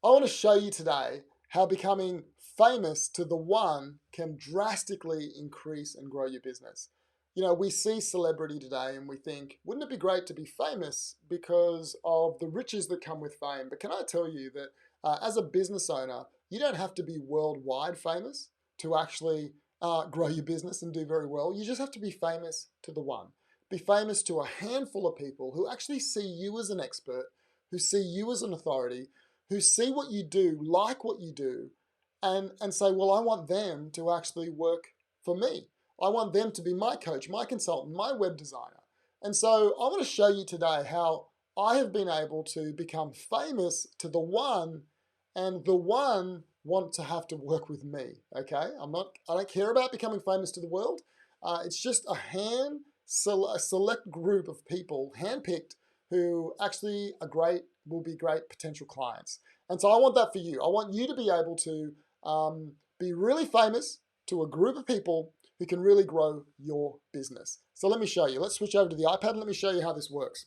I want to show you today how becoming famous to the one can drastically increase and grow your business. You know, we see celebrity today and we think, wouldn't it be great to be famous because of the riches that come with fame? But can I tell you that as a business owner, you don't have to be worldwide famous to actually grow your business and do very well. You just have to be famous to the one. Be famous to a handful of people who actually see you as an expert, who see you as an authority, who see what you do, like what you do, and say, well, I want them to actually work for me. I want them to be my coach, my consultant, my web designer. And so I want to show you today how I have been able to become famous to the one, and the one want to have to work with me. Okay, I don't care about becoming famous to the world. It's just a select group of people, handpicked, who actually will be great potential clients. And so I want that for you. I want you to be able to be really famous to a group of people who can really grow your business. So let me show you. Let's switch over to the iPad and let me show you how this works.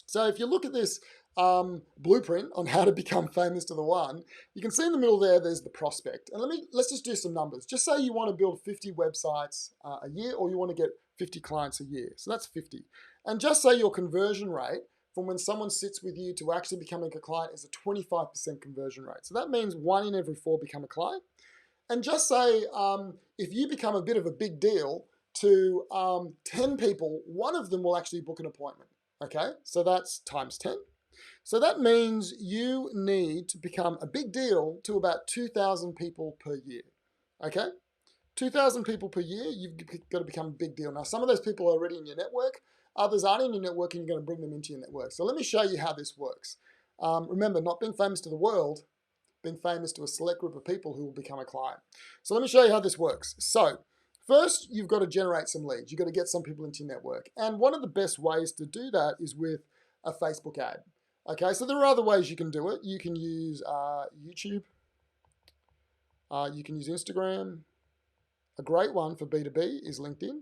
So if you look at this blueprint on how to become famous to the one, you can see in the middle there's the prospect. And let's just do some numbers. Just say you want to build 50 websites a year, or you want to get 50 clients a year. So that's 50. And just say your conversion rate from when someone sits with you to actually becoming a client is a 25% conversion rate. So that means 1 in every 4 become a client. And just say if you become a bit of a big deal to 10 people, 1 of them will actually book an appointment. Okay, so that's times 10. So that means you need to become a big deal to about 2,000 people per year. Okay, 2,000 people per year, you've got to become a big deal. Now, some of those people are already in your network. Others aren't in your network, and you're going to bring them into your network. So let me show you how this works. Remember, not being famous to the world, being famous to a select group of people who will become a client. So let me show you how this works. So first, you've got to generate some leads. You've got to get some people into your network. And one of the best ways to do that is with a Facebook ad. Okay, so there are other ways you can do it. You can use YouTube. You can use Instagram. A great one for B2B is LinkedIn.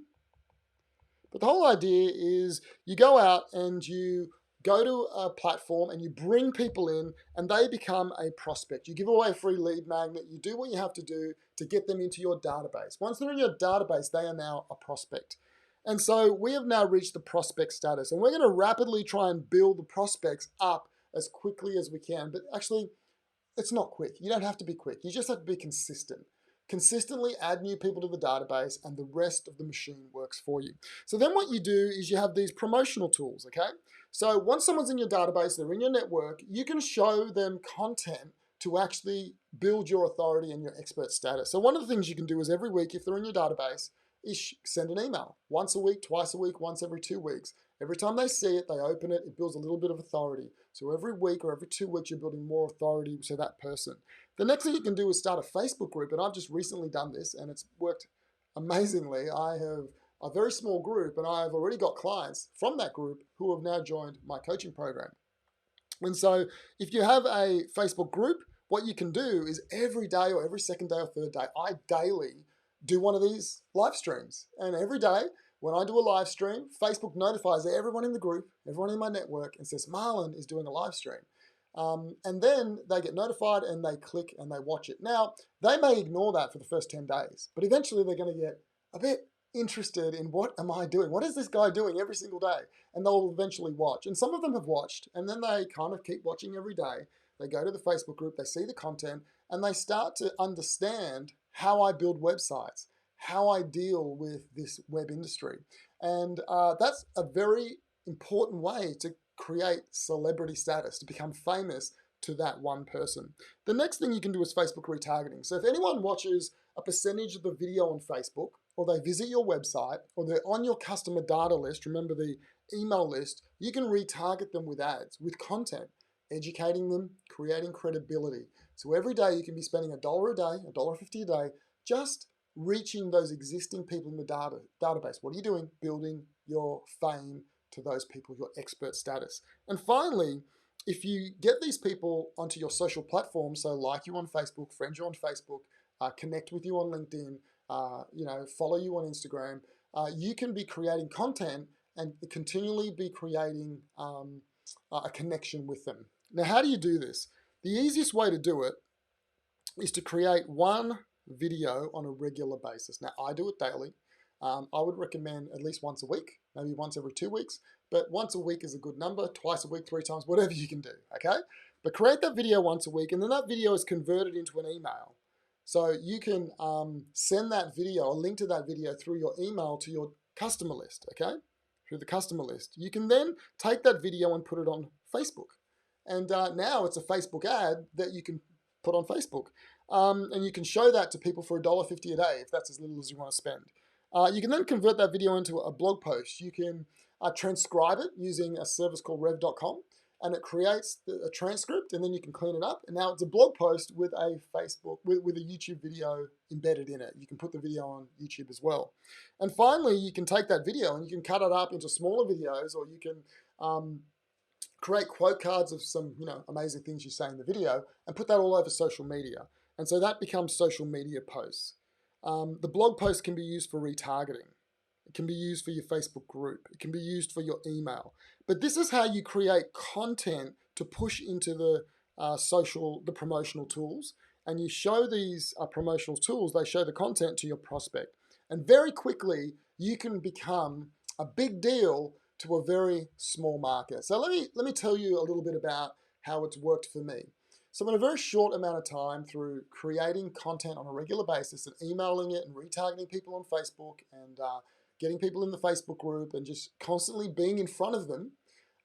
But the whole idea is you go out and you go to a platform and you bring people in and they become a prospect. You give away a free lead magnet. You do what you have to do to get them into your database. Once they're in your database, they are now a prospect. And so we have now reached the prospect status, and we're going to rapidly try and build the prospects up as quickly as we can. But actually, it's not quick. You don't have to be quick. You just have to be consistent. Consistently add new people to the database, and the rest of the machine works for you. So then what you do is you have these promotional tools, okay? So once someone's in your database, they're in your network, you can show them content to actually build your authority and your expert status. So one of the things you can do is every week, if they're in your database, is send an email once a week, twice a week, once every 2 weeks. Every time they see it, they open it, it builds a little bit of authority. So every week or every 2 weeks, you're building more authority to that person. The next thing you can do is start a Facebook group, and I've just recently done this, and it's worked amazingly. I have a very small group, and I've already got clients from that group who have now joined my coaching program. And so if you have a Facebook group, what you can do is every day or every second day or third day, I daily do one of these live streams. And every day when I do a live stream, Facebook notifies everyone in the group, everyone in my network, and says, Marlon is doing a live stream. And then they get notified and they click and they watch it. Now, they may ignore that for the first 10 days, but eventually they're going to get a bit interested in what am I doing? What is this guy doing every single day? And they'll eventually watch. And some of them have watched, and then they kind of keep watching every day. They go to the Facebook group, they see the content, and they start to understand how I build websites, how I deal with this web industry. And that's a very important way to create celebrity status, to become famous to that one person. The next thing you can do is Facebook retargeting. So if anyone watches a percentage of the video on Facebook, or they visit your website, or they're on your customer data list, remember the email list, you can retarget them with ads, with content, educating them, creating credibility. So every day you can be spending $1 a day, $1.50 a day, just reaching those existing people in the database. What are you doing? Building your fame to those people, your expert status. And finally, if you get these people onto your social platforms, so like you on Facebook, friend you on Facebook, connect with you on LinkedIn, follow you on Instagram, you can be creating content and continually be creating a connection with them. Now, how do you do this? The easiest way to do it is to create one video on a regular basis. Now, I do it daily. I would recommend at least once a week, maybe once every 2 weeks, but once a week is a good number, twice a week, 3 times, whatever you can do, okay? But create that video once a week, and then that video is converted into an email. So you can send that video, a link to that video through your email to your customer list, okay? Through the customer list. You can then take that video and put it on Facebook. And now it's a Facebook ad that you can put on Facebook. And you can show that to people for $1.50 a day if that's as little as you want to spend. You can then convert that video into a blog post. You can transcribe it using a service called rev.com, and it creates a transcript, and then you can clean it up. And now it's a blog post with a with a YouTube video embedded in it. You can put the video on YouTube as well. And finally, you can take that video and you can cut it up into smaller videos, or you can create quote cards of some amazing things you say in the video and put that all over social media. And so that becomes social media posts. The blog post can be used for retargeting. It can be used for your Facebook group. It can be used for your email. But this is how you create content to push into the the promotional tools. And you show these promotional tools, they show the content to your prospect. And very quickly, you can become a big deal to a very small market. So let me tell you a little bit about how it's worked for me. So in a very short amount of time, through creating content on a regular basis and emailing it and retargeting people on Facebook and getting people in the Facebook group and just constantly being in front of them,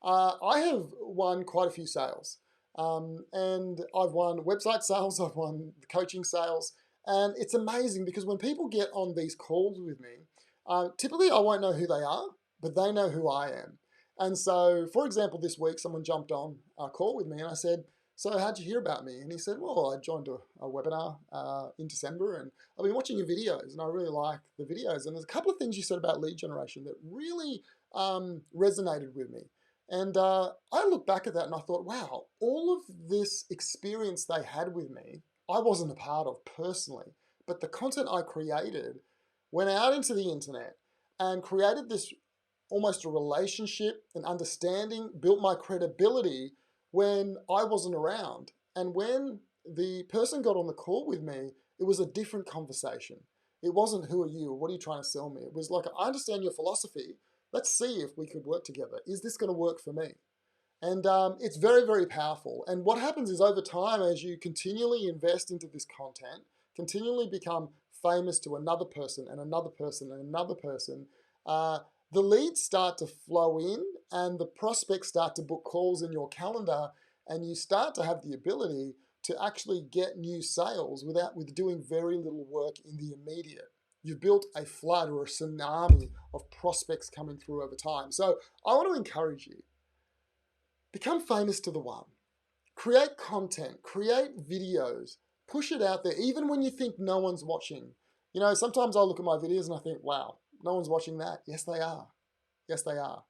I have won quite a few sales. And I've won website sales, I've won coaching sales, and it's amazing because when people get on these calls with me, typically I won't know who they are, but they know who I am. And so, for example, this week someone jumped on a call with me and I said, "So how'd you hear about me?" And he said, "Well, I joined a webinar in December and I've been watching your videos and I really like the videos. And there's a couple of things you said about lead generation that really resonated with me." And I looked back at that and I thought, wow, all of this experience they had with me, I wasn't a part of personally, but the content I created went out into the internet and created this almost a relationship, an understanding, built my credibility when I wasn't around. And when the person got on the call with me, it was a different conversation. It wasn't, "Who are you?" or "What are you trying to sell me?" It was like, "I understand your philosophy. Let's see if we could work together. Is this going to work for me?" And it's very, very powerful. And what happens is over time, as you continually invest into this content, continually become famous to another person and another person and another person, the leads start to flow in and the prospects start to book calls in your calendar, and you start to have the ability to actually get new sales with doing very little work in the immediate. You've built a flood or a tsunami of prospects coming through over time. So I want to encourage you, become famous to the one. Create content, create videos, push it out there, even when you think no one's watching. Sometimes I look at my videos and I think, wow, no one's watching that. Yes, they are. Yes, they are.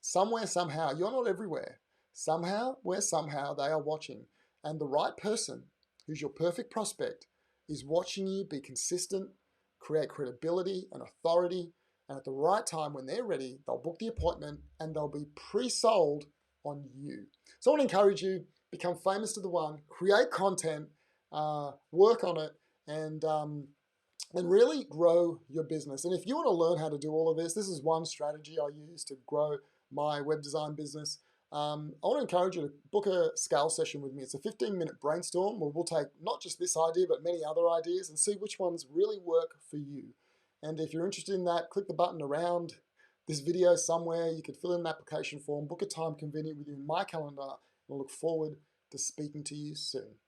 Somewhere, somehow, you're not everywhere. Somehow, somehow, they are watching. And the right person, who's your perfect prospect, is watching you be consistent, create credibility and authority. And at the right time, when they're ready, they'll book the appointment and they'll be pre-sold on you. So I want to encourage you, become famous to the one, create content, work on it, and really grow your business. And if you want to learn how to do all of this, this is one strategy I use to grow my web design business. I want to encourage you to book a scale session with me. It's a 15-minute brainstorm where we'll take not just this idea, but many other ideas and see which ones really work for you. And if you're interested in that, click the button around this video somewhere. You could fill in an application form, book a time convenient within my calendar, and I look forward to speaking to you soon.